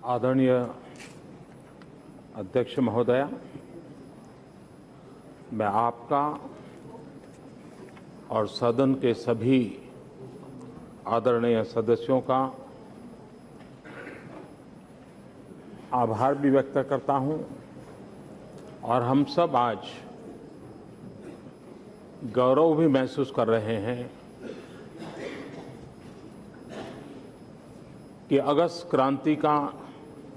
आदरणीय अध्यक्ष महोदया, मैं आपका और सदन के सभी आदरणीय सदस्यों का आभार भी व्यक्त करता हूं और हम सब आज गौरव भी महसूस कर रहे हैं कि अगस्त क्रांति का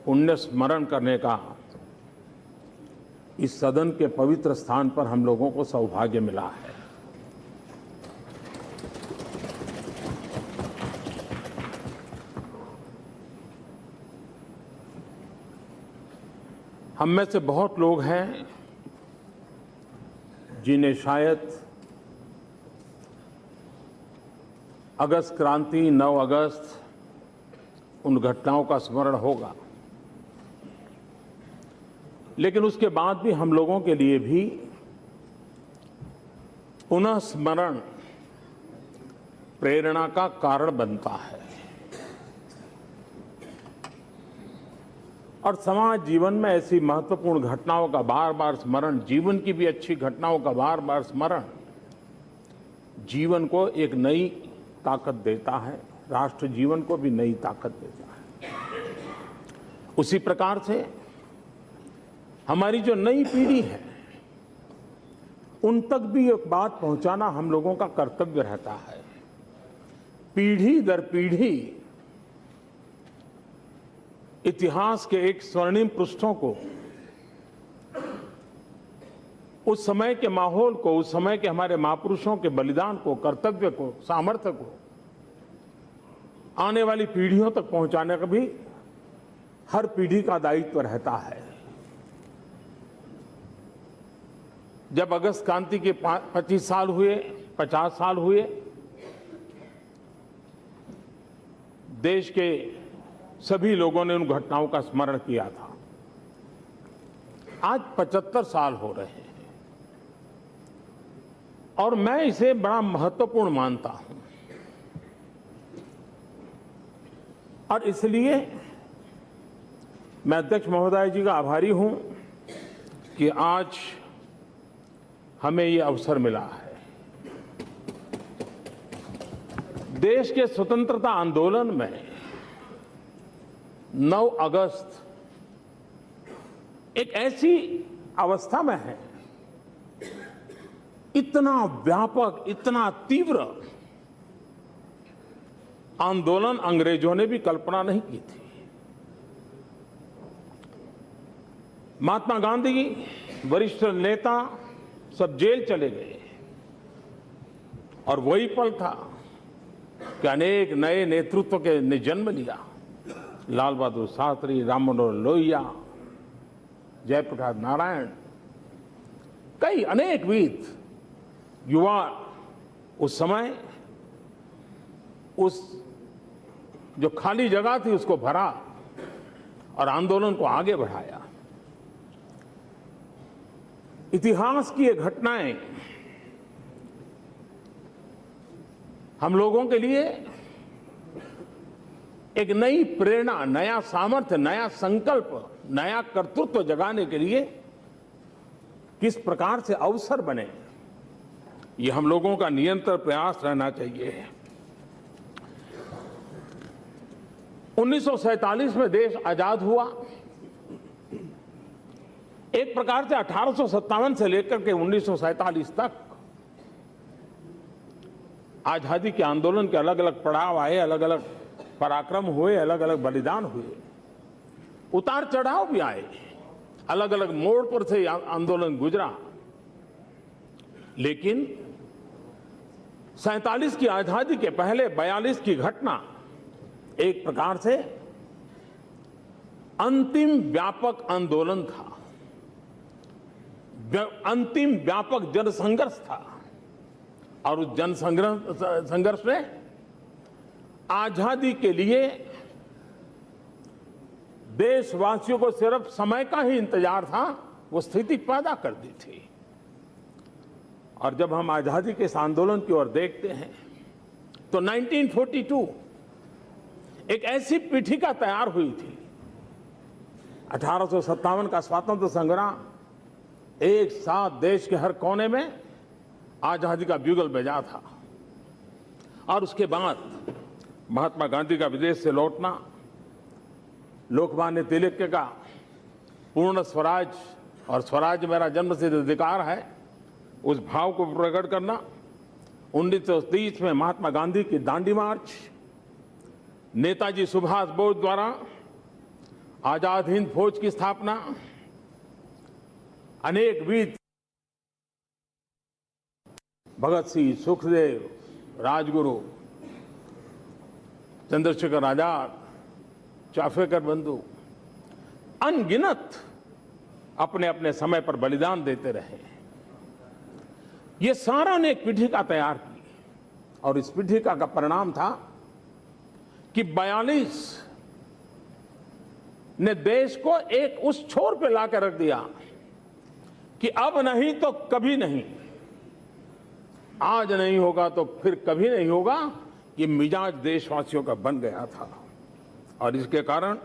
पुण्य स्मरण करने का इस सदन के पवित्र स्थान पर हम लोगों को सौभाग्य मिला है। हम में से बहुत लोग हैं जिन्हें शायद अगस्त क्रांति 9 अगस्त उन घटनाओं का स्मरण होगा, लेकिन उसके बाद भी हम लोगों के लिए भी पुनः स्मरण प्रेरणा का कारण बनता है और समाज जीवन में ऐसी महत्वपूर्ण घटनाओं का बार बार स्मरण, जीवन की भी अच्छी घटनाओं का बार बार स्मरण जीवन को एक नई ताकत देता है, राष्ट्र जीवन को भी नई ताकत देता है। उसी प्रकार से हमारी जो नई पीढ़ी है उन तक भी एक बात पहुंचाना हम लोगों का कर्तव्य रहता है। पीढ़ी दर पीढ़ी इतिहास के एक स्वर्णिम पृष्ठों को, उस समय के माहौल को, उस समय के हमारे महापुरुषों के बलिदान को, कर्तव्य को, सामर्थ्य को आने वाली पीढ़ियों तक पहुंचाने का भी हर पीढ़ी का दायित्व रहता है। जब अगस्त क्रांति के 25 साल हुए, 50 साल हुए, देश के सभी लोगों ने उन घटनाओं का स्मरण किया था। आज 75 साल हो रहे हैं और मैं इसे बड़ा महत्वपूर्ण मानता हूं और इसलिए मैं अध्यक्ष महोदय जी का आभारी हूं कि आज हमें ये अवसर मिला है। देश के स्वतंत्रता आंदोलन में 9 अगस्त एक ऐसी अवस्था में है, इतना व्यापक, इतना तीव्र आंदोलन अंग्रेजों ने भी कल्पना नहीं की थी। महात्मा गांधी, वरिष्ठ नेता सब जेल चले गए और वही पल था कि अनेक नए नेतृत्व के ने जन्म लिया। लाल बहादुर शास्त्री, राम मनोहर लोहिया, जयप्रकाश नारायण, कई अनेक वीर युवा उस समय उस जो खाली जगह थी उसको भरा और आंदोलन को आगे बढ़ाया। इतिहास की ये घटनाएं हम लोगों के लिए एक नई प्रेरणा, नया सामर्थ्य, नया संकल्प, नया कर्तृत्व जगाने के लिए किस प्रकार से अवसर बने, ये हम लोगों का निरंतर प्रयास रहना चाहिए। 1947 में देश आजाद हुआ। एक प्रकार से 1857 से लेकर के 1947 तक आजादी के आंदोलन के अलग अलग पड़ाव आए, अलग अलग पराक्रम हुए, अलग अलग बलिदान हुए, उतार चढ़ाव भी आए, अलग अलग मोड़ पर से आंदोलन गुजरा। लेकिन 47 की आजादी के पहले 42 की घटना एक प्रकार से अंतिम व्यापक आंदोलन था, अंतिम व्यापक जनसंघर्ष था और उस जनसंघर्ष में आजादी के लिए देशवासियों को सिर्फ समय का ही इंतजार था, वो स्थिति पैदा कर दी थी। और जब हम आजादी के इस आंदोलन की ओर देखते हैं तो 1942 एक ऐसी पीठिका तैयार हुई थी 1857 का स्वातंत्र संग्राम एक साथ देश के हर कोने में आजादी का ब्यूगल बजा था। और उसके बाद महात्मा गांधी का विदेश से लौटना, लोकमान्य तिलक का पूर्ण स्वराज और स्वराज मेरा जन्मसिद्ध अधिकार है, उस भाव को प्रकट करना, 1930 में महात्मा गांधी की दांडी मार्च, नेताजी सुभाष बोस द्वारा आजाद हिंद फौज की स्थापना, अनेक वीर भगत सिंह, सुखदेव, राजगुरु, चंद्रशेखर आजाद, चाफेकर बंधु, अनगिनत अपने अपने समय पर बलिदान देते रहे। ये सारा ने एक पीठिका तैयार की और इस पीठिका का परिणाम था कि 42 ने देश को एक उस छोर पे लाकर रख दिया कि अब नहीं तो कभी नहीं, आज नहीं होगा तो फिर कभी नहीं होगा। ये मिजाज देशवासियों का बन गया था और इसके कारण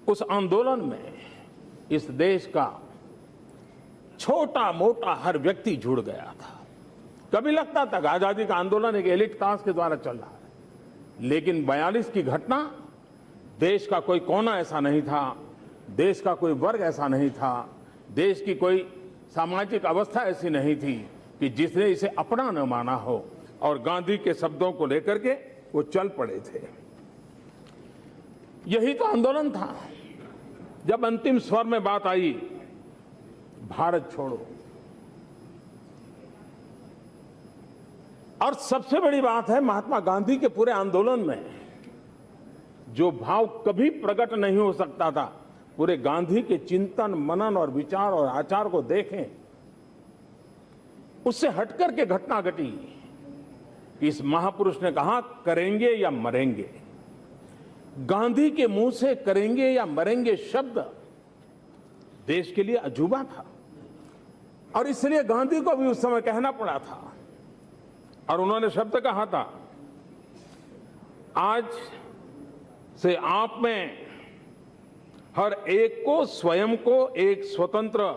उस आंदोलन में इस देश का छोटा मोटा हर व्यक्ति जुड़ गया था। कभी लगता था कि आजादी का आंदोलन एक एलिट क्लास के द्वारा चल रहा है, लेकिन 42 की घटना, देश का कोई कोना ऐसा नहीं था, देश का कोई वर्ग ऐसा नहीं था, देश की कोई सामाजिक अवस्था ऐसी नहीं थी कि जिसने इसे अपना न माना हो और गांधी के शब्दों को लेकर के वो चल पड़े थे। यही तो आंदोलन था। जब अंतिम स्वर में बात आई भारत छोड़ो, और सबसे बड़ी बात है महात्मा गांधी के पूरे आंदोलन में जो भाव कभी प्रकट नहीं हो सकता था, पूरे गांधी के चिंतन, मनन और विचार और आचार को देखें, उससे हटकर के घटना घटी कि इस महापुरुष ने कहा करेंगे या मरेंगे। गांधी के मुंह से करेंगे या मरेंगे शब्द देश के लिए अजूबा था और इसलिए गांधी को भी उस समय कहना पड़ा था। और उन्होंने शब्द कहा था, आज से आप में हर एक को स्वयं को एक स्वतंत्र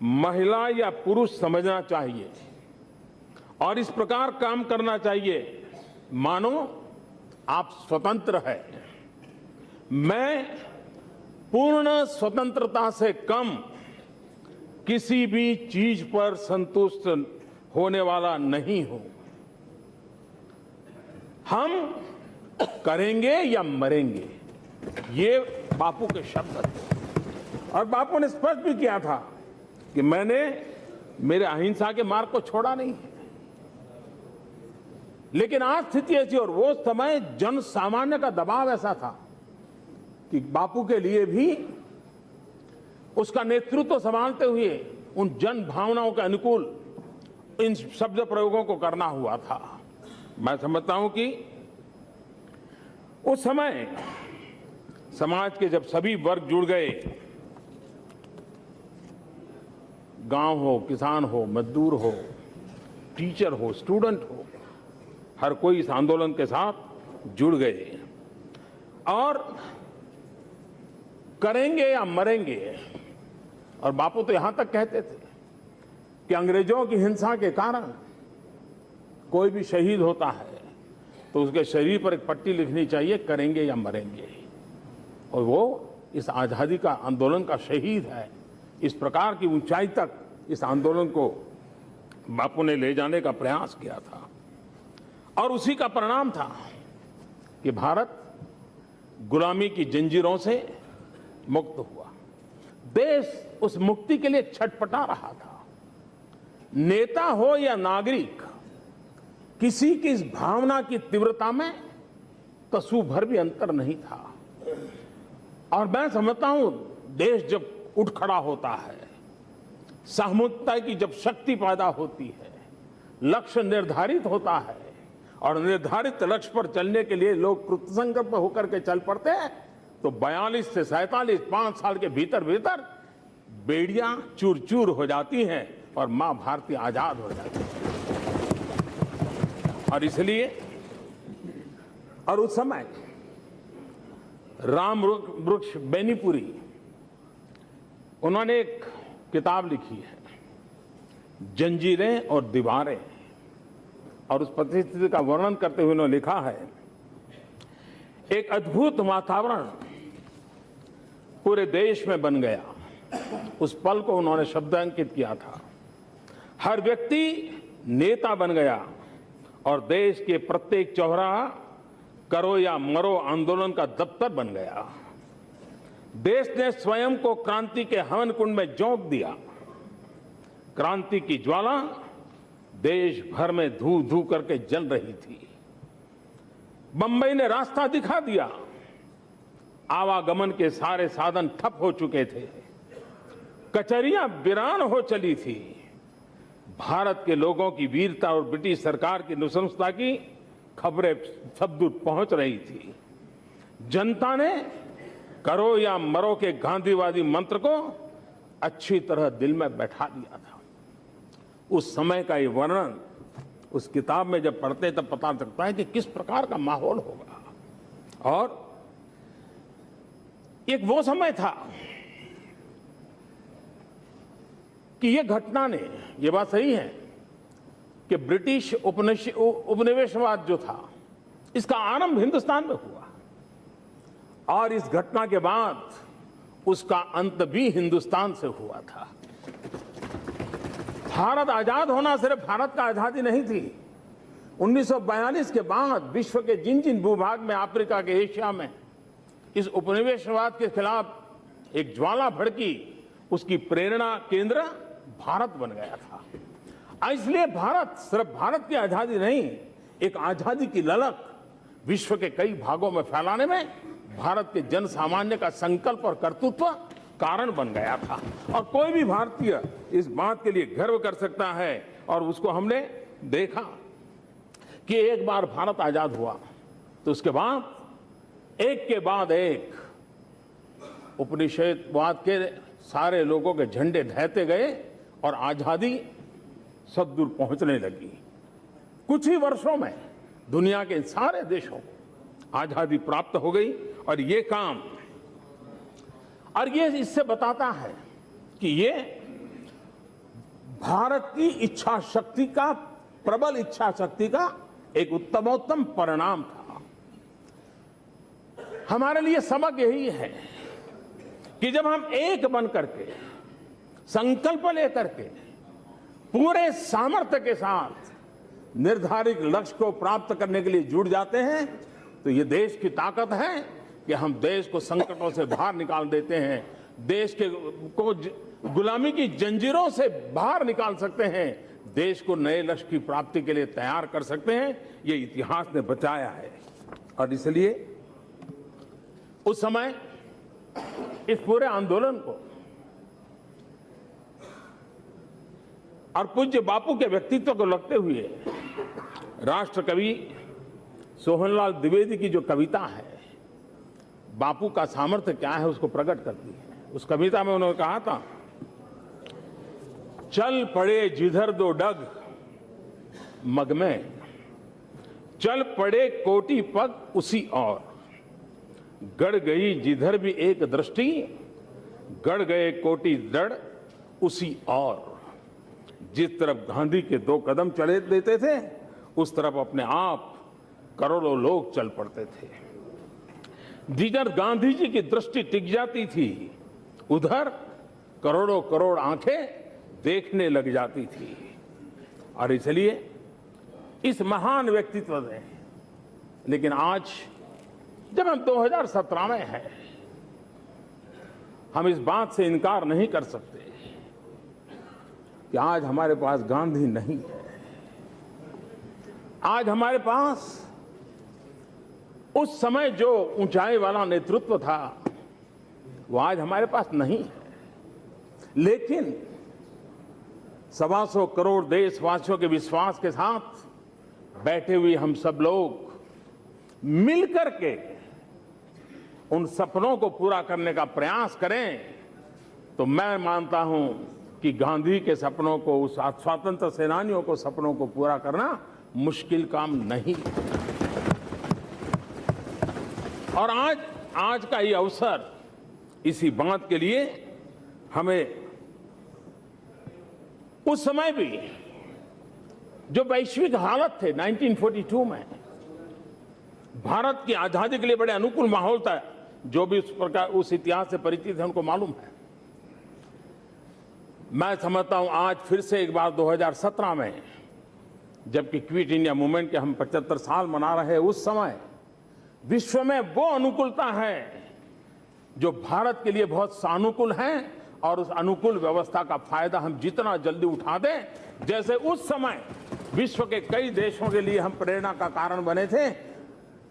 महिला या पुरुष समझना चाहिए और इस प्रकार काम करना चाहिए मानो आप स्वतंत्र है। मैं पूर्ण स्वतंत्रता से कम किसी भी चीज पर संतुष्ट होने वाला नहीं हूं। हम करेंगे या मरेंगे, ये बापू के शब्द थे। और बापू ने स्पष्ट भी किया था कि मैंने मेरे अहिंसा के मार्ग को छोड़ा नहीं है। लेकिन आज स्थिति ऐसी, और वो समय जन सामान्य का दबाव ऐसा था कि बापू के लिए भी उसका नेतृत्व संभालते हुए उन जन भावनाओं के अनुकूल इन शब्द प्रयोगों को करना हुआ था। मैं समझता हूं कि उस समय समाज के जब सभी वर्ग जुड़ गए, गांव हो, किसान हो, मजदूर हो, टीचर हो, स्टूडेंट हो, हर कोई इस आंदोलन के साथ जुड़ गए और करेंगे या मरेंगे। और बापू तो यहां तक कहते थे कि अंग्रेजों की हिंसा के कारण कोई भी शहीद होता है तो उसके शरीर पर एक पट्टी लिखनी चाहिए, करेंगे या मरेंगे। और वो इस आजादी का आंदोलन का शहीद है। इस प्रकार की ऊंचाई तक इस आंदोलन को बापू ने ले जाने का प्रयास किया था और उसी का परिणाम था कि भारत गुलामी की जंजीरों से मुक्त हुआ। देश उस मुक्ति के लिए छटपटा रहा था। नेता हो या नागरिक, किसी की इस भावना की तीव्रता में तसु भर भी अंतर नहीं था। और मैं समझता हूं देश जब उठ खड़ा होता है, सामूहिकता की जब शक्ति पैदा होती है, लक्ष्य निर्धारित होता है और निर्धारित लक्ष्य पर चलने के लिए लोग कृतसंकल्प होकर के चल पड़ते हैं, तो 42 से 47 5 साल के भीतर भीतर बेड़ियां चूर चूर हो जाती हैं और मां भारती आजाद हो जाती है। और इसलिए और उस समय राम वृक्ष बेनीपुरी, उन्होंने एक किताब लिखी है, जंजीरें और दीवारें, और उस परिस्थिति का वर्णन करते हुए उन्होंने लिखा है, एक अद्भुत वातावरण पूरे देश में बन गया। उस पल को उन्होंने शब्दांकित किया था। हर व्यक्ति नेता बन गया और देश के प्रत्येक चौराहा करो या मरो आंदोलन का दफ्तर बन गया। देश ने स्वयं को क्रांति के हवन कुंड में झोंक दिया। क्रांति की ज्वाला देश भर में धू धू करके जल रही थी। बंबई ने रास्ता दिखा दिया। आवागमन के सारे साधन ठप हो चुके थे। कचहरियां वीरान हो चली थी। भारत के लोगों की वीरता और ब्रिटिश सरकार की नृशंसता की खबरें सब दूर पहुंच रही थी। जनता ने करो या मरो के गांधीवादी मंत्र को अच्छी तरह दिल में बैठा दिया था। उस समय का ये वर्णन उस किताब में जब पढ़ते तब पता चलता है कि किस प्रकार का माहौल होगा। और एक वो समय था कि ये घटना ने, ये बात सही है कि ब्रिटिश उपनिवेशवाद जो था, इसका आरंभ हिंदुस्तान में हुआ और इस घटना के बाद उसका अंत भी हिंदुस्तान से हुआ था। भारत आजाद होना सिर्फ भारत का आजादी नहीं थी। 1942 के बाद विश्व के जिन जिन भूभाग में, अफ्रीका के, एशिया में इस उपनिवेशवाद के खिलाफ एक ज्वाला भड़की, उसकी प्रेरणा केंद्र भारत बन गया था। इसलिए भारत सिर्फ भारत की आजादी नहीं, एक आजादी की ललक विश्व के कई भागों में फैलाने में भारत के जन सामान्य का संकल्प और कर्तृत्व कारण बन गया था। और कोई भी भारतीय इस बात के लिए गर्व कर सकता है। और उसको हमने देखा कि एक बार भारत आजाद हुआ तो उसके बाद एक के बाद एक उपनिवेशवाद के सारे लोगों के झंडे ढहते गए और आजादी सब दूर पहुंचने लगी। कुछ ही वर्षों में दुनिया के सारे देशों को आजादी प्राप्त हो गई। और ये काम, और ये इससे बताता है कि ये भारत की इच्छा शक्ति का, प्रबल इच्छा शक्ति का एक उत्तमोत्तम परिणाम था। हमारे लिए सबक यही है कि जब हम एक बन करके, संकल्प लेकर के, पूरे सामर्थ्य के साथ निर्धारित लक्ष्य को प्राप्त करने के लिए जुट जाते हैं, तो ये देश की ताकत है कि हम देश को संकटों से बाहर निकाल देते हैं, देश को गुलामी की जंजीरों से बाहर निकाल सकते हैं, देश को नए लक्ष्य की प्राप्ति के लिए तैयार कर सकते हैं। ये इतिहास ने बचाया है। और इसलिए उस समय इस पूरे आंदोलन को और पूज्य बापू के व्यक्तित्व को लगते हुए राष्ट्र कवि सोहनलाल द्विवेदी की जो कविता है, बापू का सामर्थ्य क्या है, उसको प्रकट करती है। उस कविता में उन्होंने कहा था, चल पड़े जिधर दो डग मग में, चल पड़े कोटि पग उसी और, गड़ गई जिधर भी एक दृष्टि, गड़ गए कोटि दृढ़ उसी और। जिस तरफ गांधी के 2 कदम चले देते थे, उस तरफ अपने आप करोड़ों लोग चल पड़ते थे। जिधर गांधी जी की दृष्टि टिक जाती थी, उधर करोड़ों करोड़ आंखें देखने लग जाती थी। और इसलिए इस महान व्यक्तित्व ने, लेकिन आज जब हम 2017 में हैं, हम इस बात से इनकार नहीं कर सकते कि आज हमारे पास गांधी नहीं है। आज हमारे पास उस समय जो ऊंचाई वाला नेतृत्व था, वो आज हमारे पास नहीं है। लेकिन 125 करोड़ देशवासियों के विश्वास के साथ बैठे हुए हम सब लोग मिलकर के उन सपनों को पूरा करने का प्रयास करें, तो मैं मानता हूं कि गांधी के सपनों को, उस स्वतंत्र सेनानियों को सपनों को पूरा करना मुश्किल काम नहीं। और आज आज का ये अवसर इसी बात के लिए हमें उस समय भी जो वैश्विक हालत थे 1942 में, भारत की आजादी के लिए बड़े अनुकूल माहौल था। जो भी उस प्रकार उस इतिहास से परिचित है उनको मालूम है। मैं समझता हूं आज फिर से एक बार 2017 में, जबकि क्विट इंडिया मूवमेंट के हम 75 साल मना रहे हैं, उस समय विश्व में वो अनुकूलता है जो भारत के लिए बहुत सानुकूल है, और उस अनुकूल व्यवस्था का फायदा हम जितना जल्दी उठा दें, जैसे उस समय विश्व के कई देशों के लिए हम प्रेरणा का कारण बने थे,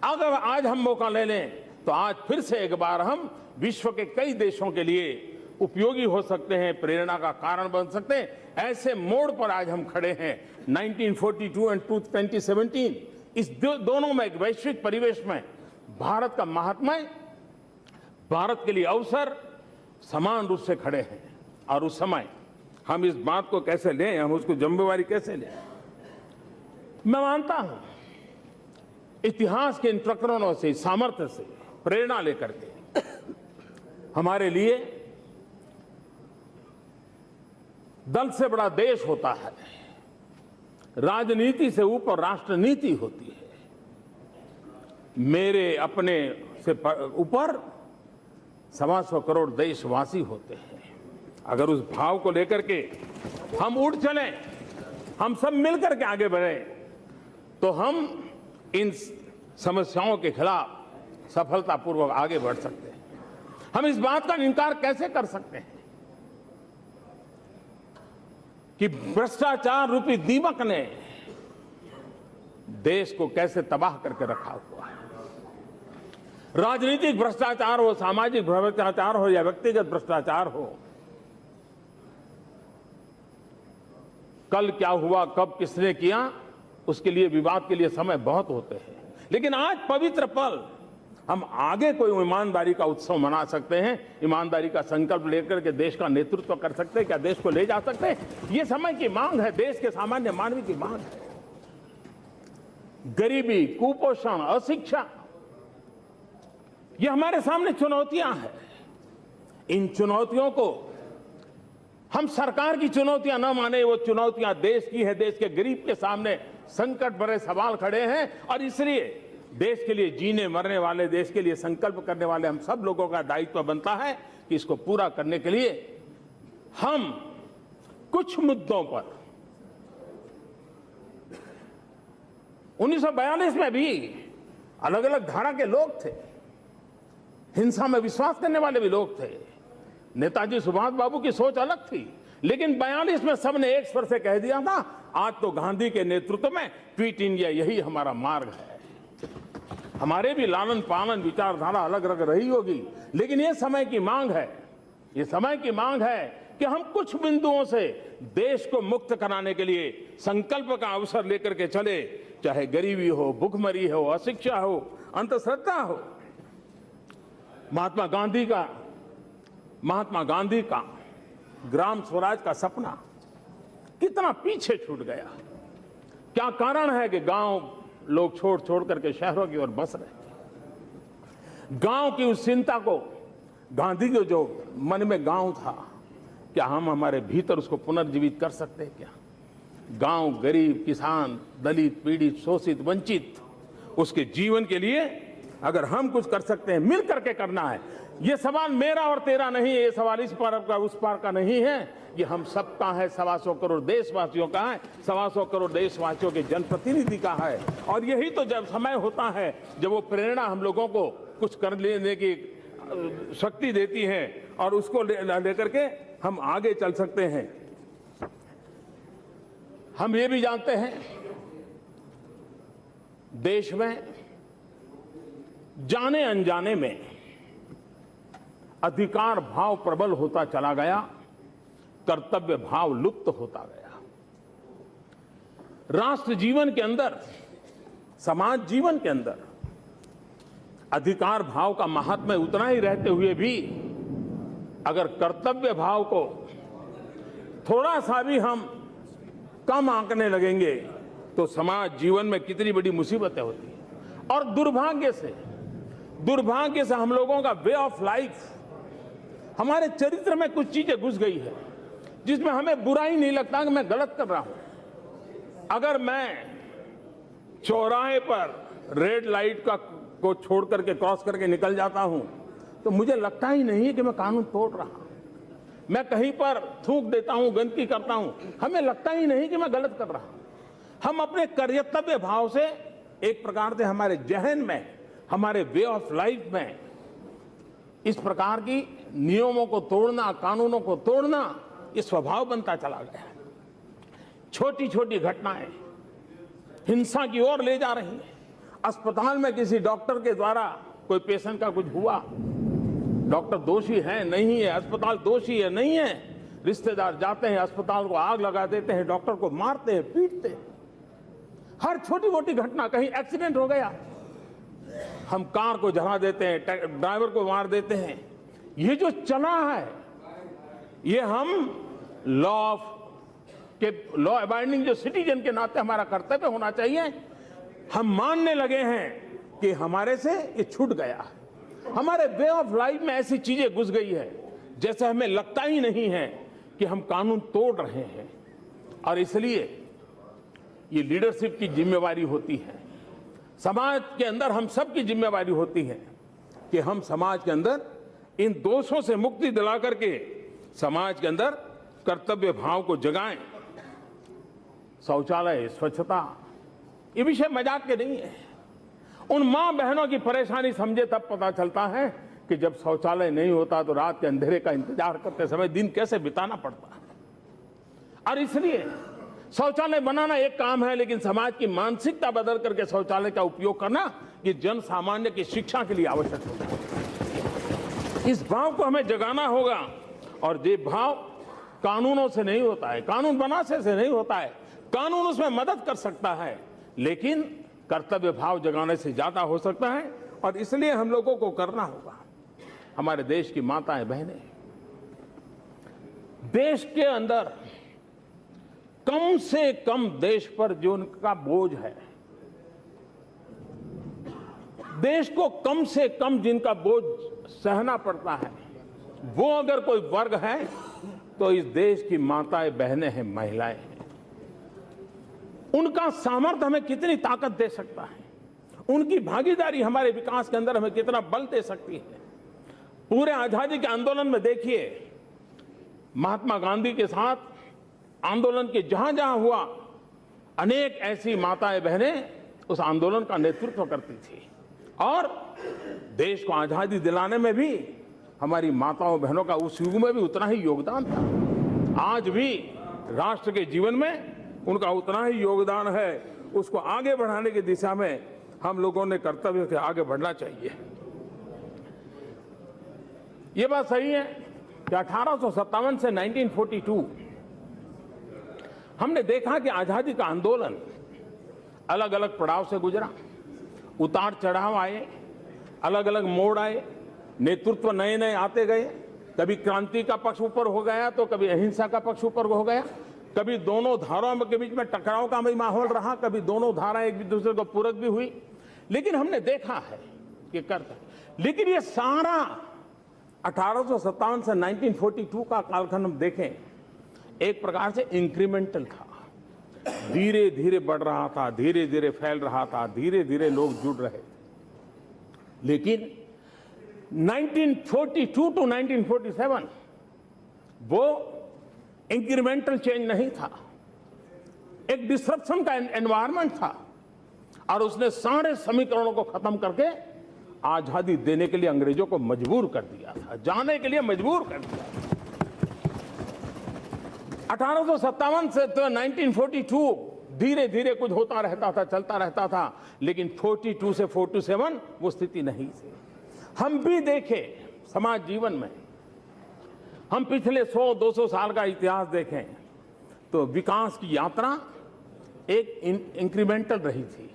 अगर आज हम मौका ले लें तो आज फिर से एक बार हम विश्व के कई देशों के लिए उपयोगी हो सकते हैं, प्रेरणा का कारण बन सकते हैं। ऐसे मोड़ पर आज हम खड़े हैं। 1942 एंड 2017, इस दोनों में एक वैश्विक परिवेश में भारत का महात्म्य, भारत के लिए अवसर समान रूप से खड़े हैं। और उस समय हम इस बात को कैसे लें, हम उसको जिम्मेवारी कैसे लें। मैं मानता हूं इतिहास के इन प्रकरणों से, सामर्थ्य से प्रेरणा लेकर के हमारे लिए दल से बड़ा देश होता है, राजनीति से ऊपर राष्ट्रनीति होती है, मेरे अपने से ऊपर 125 करोड़ देशवासी होते हैं। अगर उस भाव को लेकर के हम उठ चलें, हम सब मिलकर के आगे बढ़ें, तो हम इन समस्याओं के खिलाफ सफलतापूर्वक आगे बढ़ सकते हैं। हम इस बात का इनकार कैसे कर सकते हैं कि भ्रष्टाचार रूपी दीमक ने देश को कैसे तबाह करके रखा हुआ है। राजनीतिक भ्रष्टाचार हो, सामाजिक भ्रष्टाचार हो या व्यक्तिगत भ्रष्टाचार हो, कल क्या हुआ, कब किसने किया, उसके लिए विवाद के लिए समय बहुत होते हैं। लेकिन आज पवित्र पल, हम आगे कोई ईमानदारी का उत्सव मना सकते हैं, ईमानदारी का संकल्प लेकर के देश का नेतृत्व कर सकते हैं, क्या देश को ले जा सकते हैं। ये समय की मांग है, देश के सामान्य मानवी की मांग है। गरीबी, कुपोषण, अशिक्षा, ये हमारे सामने चुनौतियां हैं। इन चुनौतियों को हम सरकार की चुनौतियां न माने, वो चुनौतियां देश की है। देश के गरीब के सामने संकट भरे सवाल खड़े हैं, और इसलिए देश के लिए जीने मरने वाले, देश के लिए संकल्प करने वाले हम सब लोगों का दायित्व बनता है कि इसको पूरा करने के लिए हम कुछ मुद्दों पर 1942 में भी अलग अलग धारा के लोग थे, हिंसा में विश्वास करने वाले भी लोग थे। नेताजी सुभाष बाबू की सोच अलग थी, लेकिन 42 में सबने एक स्वर से कह दिया था, आज तो गांधी के नेतृत्व में क्विट इंडिया यही हमारा मार्ग है। हमारे भी लालन पालन विचारधारा अलग अलग रही होगी, लेकिन ये समय की मांग है, ये समय की मांग है कि हम कुछ बिंदुओं से देश को मुक्त कराने के लिए संकल्प का अवसर लेकर के चले, चाहे गरीबी हो, भूखमरी हो, अशिक्षा हो, अंधश्रद्धा हो। महात्मा गांधी का ग्राम स्वराज का सपना कितना पीछे छूट गया। क्या कारण है कि गांव लोग छोड़ छोड़ करके शहरों की ओर बस रहे। गांव की उस चिंता को, गांधी के जो मन में गांव था, क्या हम हमारे भीतर उसको पुनर्जीवित कर सकते हैं क्या? गांव, गरीब, किसान, दलित, पीड़ित, शोषित, वंचित, उसके जीवन के लिए अगर हम कुछ कर सकते हैं, मिल करके करना है। ये सवाल मेरा और तेरा नहीं है, ये सवाल इस पार का उस पार का नहीं है, ये हम सबका है, 125 करोड़ देशवासियों का है, 125 करोड़ देशवासियों के जनप्रतिनिधि का है। और यही तो जब समय होता है जब वो प्रेरणा हम लोगों को कुछ कर लेने की शक्ति देती है, और उसको लेकर के हम आगे चल सकते हैं। हम ये भी जानते हैं देश में जाने अनजाने में अधिकार भाव प्रबल होता चला गया, कर्तव्य भाव लुप्त होता गया। राष्ट्र जीवन के अंदर, समाज जीवन के अंदर अधिकार भाव का महात्म्य उतना ही रहते हुए भी अगर कर्तव्य भाव को थोड़ा सा भी हम कम आंकने लगेंगे तो समाज जीवन में कितनी बड़ी मुसीबतें होती हैं। और दुर्भाग्य से दुर्भाग्य से हम लोगों का वे ऑफ लाइफ, हमारे चरित्र में कुछ चीजें घुस गई है जिसमें हमें बुरा ही नहीं लगता कि मैं गलत कर रहा हूं। अगर मैं चौराहे पर रेड लाइट को छोड़ करके क्रॉस करके निकल जाता हूं तो मुझे लगता ही नहीं है कि मैं कानून तोड़ रहा हूं। मैं कहीं पर थूक देता हूं, गंदगी करता हूं, हमें लगता ही नहीं कि मैं गलत कर रहा हूं। हम अपने कर्तव्य भाव से एक प्रकार से हमारे जहन में, हमारे वे ऑफ लाइफ में इस प्रकार की नियमों को तोड़ना, कानूनों को तोड़ना, ये स्वभाव बनता चला गया है। छोटी छोटी घटनाएं हिंसा की ओर ले जा रही हैं। अस्पताल में किसी डॉक्टर के द्वारा कोई पेशेंट का कुछ हुआ, डॉक्टर दोषी है नहीं है, अस्पताल दोषी है नहीं है, रिश्तेदार जाते हैं अस्पताल को आग लगा देते हैं, डॉक्टर को मारते हैं, पीटते हैं। हर छोटी मोटी घटना, कहीं एक्सीडेंट हो गया, हम कार को जला देते हैं, ड्राइवर को मार देते हैं। ये जो चला है, ये हम लॉ अबाइडिंग जो सिटीजन के नाते हमारा कर्तव्य होना चाहिए, हम मानने लगे हैं कि हमारे से ये छूट गया है। हमारे वे ऑफ लाइफ में ऐसी चीजें घुस गई है जैसे हमें लगता ही नहीं है कि हम कानून तोड़ रहे हैं। और इसलिए ये लीडरशिप की जिम्मेवारी होती है, समाज के अंदर हम सब की जिम्मेवारी होती है कि हम समाज के अंदर इन दोषों से मुक्ति दिला करके समाज के अंदर कर्तव्य भाव को जगाएं। शौचालय, स्वच्छता, ये विषय मजाक के नहीं है। उन मां बहनों की परेशानी समझे तब पता चलता है कि जब शौचालय नहीं होता तो रात के अंधेरे का इंतजार करते समय दिन कैसे बिताना पड़ता है। और इसलिए शौचालय बनाना एक काम है, लेकिन समाज की मानसिकता बदल करके शौचालय का उपयोग करना ये जन सामान्य की शिक्षा के लिए आवश्यक होता है। इस भाव को हमें जगाना होगा और ये भाव कानूनों से नहीं होता है, कानून बनाने से नहीं होता है। कानून उसमें मदद कर सकता है, लेकिन कर्तव्य भाव जगाने से ज्यादा हो सकता है। और इसलिए हम लोगों को करना होगा। हमारे देश की माताएं बहनें, देश के अंदर कम से कम देश पर जो उनका बोझ है, देश को कम से कम जिनका बोझ सहना पड़ता है, वो अगर कोई वर्ग है तो इस देश की माताएं बहनें हैं, महिलाएं हैं। उनका सामर्थ्य हमें कितनी ताकत दे सकता है, उनकी भागीदारी हमारे विकास के अंदर हमें कितना बल दे सकती है। पूरे आजादी के आंदोलन में देखिए, महात्मा गांधी के साथ आंदोलन के जहां जहां हुआ, अनेक ऐसी माताएं बहनें उस आंदोलन का नेतृत्व करती थी और देश को आजादी दिलाने में भी हमारी माताओं बहनों का उस युग में भी उतना ही योगदान था। आज भी राष्ट्र के जीवन में उनका उतना ही योगदान है। उसको आगे बढ़ाने की दिशा में हम लोगों ने कर्तव्य से आगे बढ़ना चाहिए। ये बात सही है कि 1857 से 1942 हमने देखा कि आजादी का आंदोलन अलग अलग पड़ाव से गुजरा, उतार चढ़ाव आए, अलग अलग मोड़ आए, नेतृत्व नए नए आते गए। कभी क्रांति का पक्ष ऊपर हो गया तो कभी अहिंसा का पक्ष ऊपर हो गया, कभी दोनों धाराओं के बीच में टकराव का भी माहौल रहा, कभी दोनों धाराएं एक दूसरे को पूरक भी हुई। लेकिन हमने देखा है कि लेकिन ये सारा 1857 से 1942 का कालखंड हम देखें, एक प्रकार से इंक्रीमेंटल था, धीरे धीरे बढ़ रहा था, धीरे धीरे फैल रहा था, धीरे धीरे लोग जुड़ रहे थे। लेकिन 1942 टू 1947 वो इंक्रीमेंटल चेंज नहीं था, एक डिसरप्शन का एनवायरनमेंट था और उसने सारे समीकरणों को खत्म करके आजादी देने के लिए अंग्रेजों को मजबूर कर दिया था, जाने के लिए मजबूर कर दिया था। 1857 से तो 1942 धीरे धीरे कुछ होता रहता था, चलता रहता था, लेकिन 42 से 47 वो स्थिति नहीं थी। हम भी देखें समाज जीवन में, हम पिछले 100-200 साल का इतिहास देखें तो विकास की यात्रा एक इंक्रीमेंटल रही थी।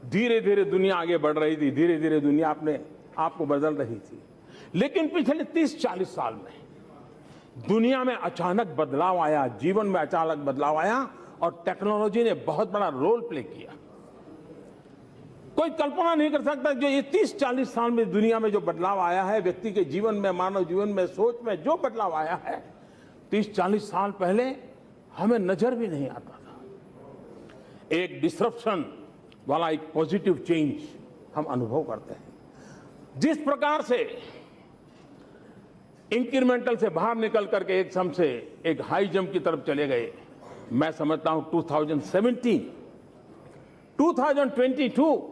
धीरे धीरे दुनिया आगे बढ़ रही थी, धीरे धीरे दुनिया अपने आप को बदल रही थी। लेकिन पिछले 30-40 साल में दुनिया में अचानक बदलाव आया, जीवन में अचानक बदलाव आया और टेक्नोलॉजी ने बहुत बड़ा रोल प्ले किया। कोई कल्पना नहीं कर सकता जो ये 30-40 साल में दुनिया में जो बदलाव आया है, व्यक्ति के जीवन में, मानव जीवन में, सोच में जो बदलाव आया है, 30-40 साल पहले हमें नजर भी नहीं आता था। एक डिसरप्शन वाला एक पॉजिटिव चेंज हम अनुभव करते हैं। जिस प्रकार से इंक्रीमेंटल से बाहर निकल करके एक सम से एक हाई जंप की तरफ चले गए, मैं समझता हूं 2017, 2022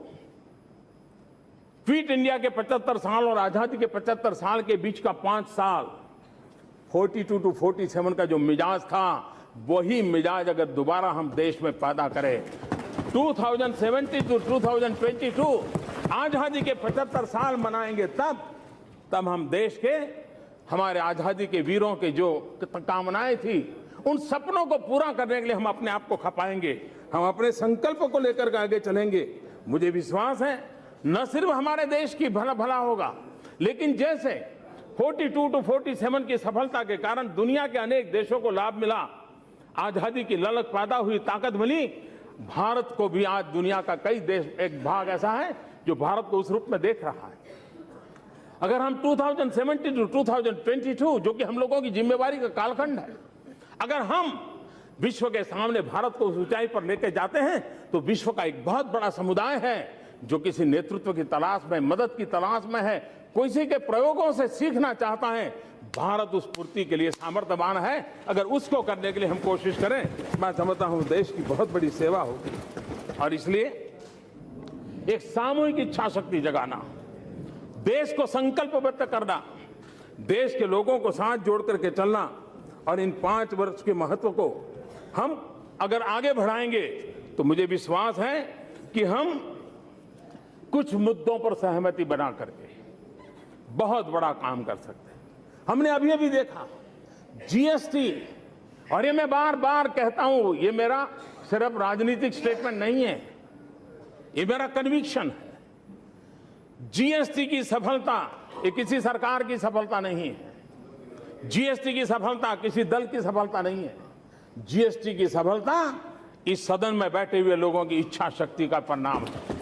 फिट इंडिया के 75 साल और आजादी के 75 साल के बीच का 5 साल 42 to 47 का जो मिजाज था, वही मिजाज अगर दोबारा हम देश में पैदा करें, 2070 to 2022 आजादी के 75 साल मनाएंगे, तब हम देश के, हमारे आजादी के वीरों के जो कामनाएं थी, उन सपनों को पूरा करने के लिए हम अपने आप को खपाएंगे, हम अपने संकल्प को लेकर के आगे चलेंगे। मुझे विश्वास है न सिर्फ हमारे देश की भला होगा, लेकिन जैसे 42 to 47 की सफलता के कारण दुनिया के अनेक देशों को लाभ मिला, आजादी की ललक पैदा हुई, ताकत मिली, भारत को भी आज दुनिया का कई देश, एक भाग ऐसा है जो भारत को उस रूप में देख रहा है। अगर हम 2070 to 2022 जो कि हम लोगों की जिम्मेवारी का कालखंड है, अगर हम विश्व के सामने भारत को उस ऊंचाई पर लेकर जाते हैं, तो विश्व का एक बहुत बड़ा समुदाय है जो किसी नेतृत्व की तलाश में, मदद की तलाश में है, किसी के प्रयोगों से सीखना चाहता है। भारत उस पूर्ति के लिए सामर्थ्यवान है। अगर उसको करने के लिए हम कोशिश करें, मैं समझता हूं देश की बहुत बड़ी सेवा होगी। और इसलिए एक सामूहिक इच्छा शक्ति जगाना, देश को संकल्पबद्ध करना, देश के लोगों को साथ जोड़ करके चलना, और इन 5 वर्ष के महत्व को हम अगर आगे बढ़ाएंगे तो मुझे विश्वास है कि हम कुछ मुद्दों पर सहमति बना करके बहुत बड़ा काम कर सकते हैं। हमने अभी देखा जीएसटी, और ये मैं बार बार कहता हूं, ये मेरा सिर्फ राजनीतिक स्टेटमेंट नहीं है, ये मेरा कन्विक्शन है। जीएसटी की सफलता ये किसी सरकार की सफलता नहीं है, जीएसटी की सफलता किसी दल की सफलता नहीं है, जीएसटी की सफलता इस सदन में बैठे हुए लोगों की इच्छा शक्ति का परिणाम है।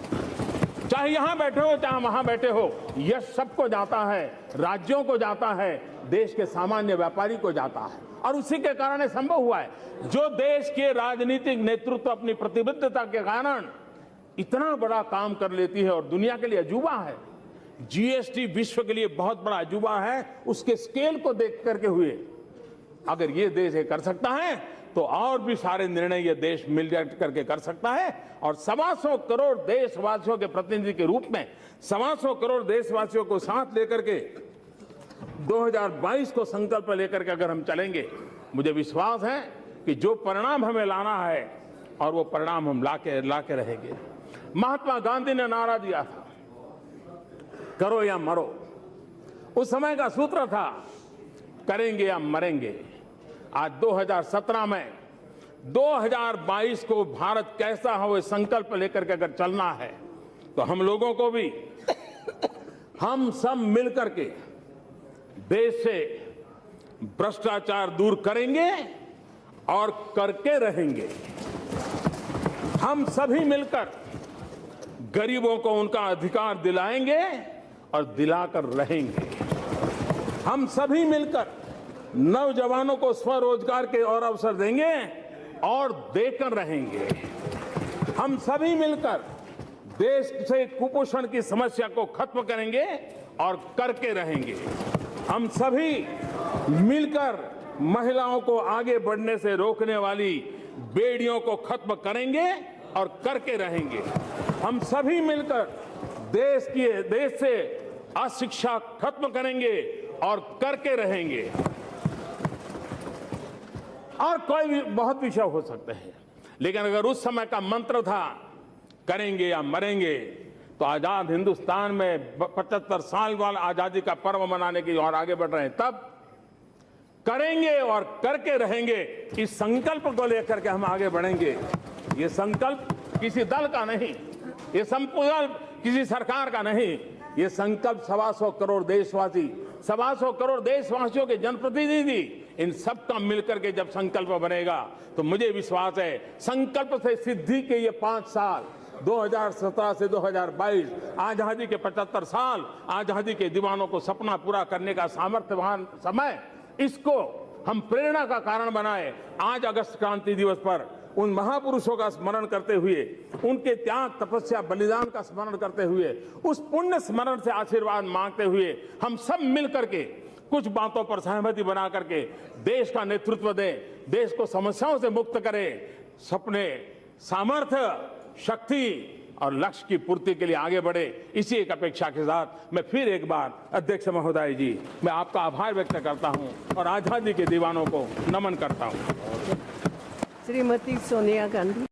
चाहे यहां बैठे हो, चाहे वहां बैठे हो, यह सबको जाता है, राज्यों को जाता है, देश के सामान्य व्यापारी को जाता है, और उसी के कारण संभव हुआ है। जो देश के राजनीतिक नेतृत्व अपनी प्रतिबद्धता के कारण इतना बड़ा काम कर लेती है और दुनिया के लिए अजूबा है, जीएसटी विश्व के लिए बहुत बड़ा अजूबा है, उसके स्केल को देख करके हुए, अगर ये देश ये कर सकता है तो और भी सारे निर्णय ये देश मिलकर करके कर सकता है। और 125 करोड़ देशवासियों के प्रतिनिधि के रूप में 125 करोड़ देशवासियों को साथ लेकर के 2022 को संकल्प लेकर के अगर हम चलेंगे, मुझे विश्वास है कि जो परिणाम हमें लाना है और वो परिणाम हम लाके रहेंगे। महात्मा गांधी ने नारा दिया था, करो या मरो। उस समय का सूत्र था, करेंगे या मरेंगे। आज 2017 में 2022 को भारत कैसा हो, ये संकल्प लेकर के अगर चलना है, तो हम लोगों को भी, हम सब मिलकर के देश से भ्रष्टाचार दूर करेंगे और करके रहेंगे। हम सभी मिलकर गरीबों को उनका अधिकार दिलाएंगे और दिलाकर रहेंगे। हम सभी मिलकर नौजवानों को स्वरोजगार के और अवसर देंगे और देकर रहेंगे। हम सभी मिलकर देश से कुपोषण की समस्या को खत्म करेंगे और करके रहेंगे। हम सभी मिलकर महिलाओं को आगे बढ़ने से रोकने वाली बेड़ियों को खत्म करेंगे और करके रहेंगे। हम सभी मिलकर देश से अशिक्षा खत्म करेंगे और करके रहेंगे। और कोई भी बहुत विषय हो सकते हैं, लेकिन अगर उस समय का मंत्र था करेंगे या मरेंगे, तो आजाद हिंदुस्तान में 75 साल वाला आजादी का पर्व मनाने की ओर आगे बढ़ रहे हैं। तब करेंगे और करके रहेंगे, इस संकल्प को लेकर के हम आगे बढ़ेंगे। ये संकल्प किसी दल का नहीं, ये संकल्प किसी सरकार का नहीं, ये संकल्प 125 करोड़ देशवासी, 125 करोड़ देशवासियों के जनप्रतिनिधि, इन सब का मिलकर के जब संकल्प बनेगा, तो मुझे विश्वास है संकल्प से सिद्धि के ये 5 साल 2017 से 2022 आजादी के 75 साल, आजादी के दीवानों को सपना पूरा करने का सामर्थ्यवान समय, इसको हम प्रेरणा का कारण बनाए। आज अगस्त क्रांति दिवस पर उन महापुरुषों का स्मरण करते हुए, उनके त्याग, तपस्या, बलिदान का स्मरण करते हुए, उस पुण्य स्मरण से आशीर्वाद मांगते हुए हम सब मिल करके कुछ बातों पर सहमति बना करके देश का नेतृत्व दें, देश को समस्याओं से मुक्त करें, सपने, सामर्थ्य, शक्ति और लक्ष्य की पूर्ति के लिए आगे बढ़े। इसी एक अपेक्षा के साथ मैं फिर एक बार अध्यक्ष महोदय जी, मैं आपका आभार व्यक्त करता हूं और आजादी के दीवानों को नमन करता हूं। श्रीमती सोनिया गांधी।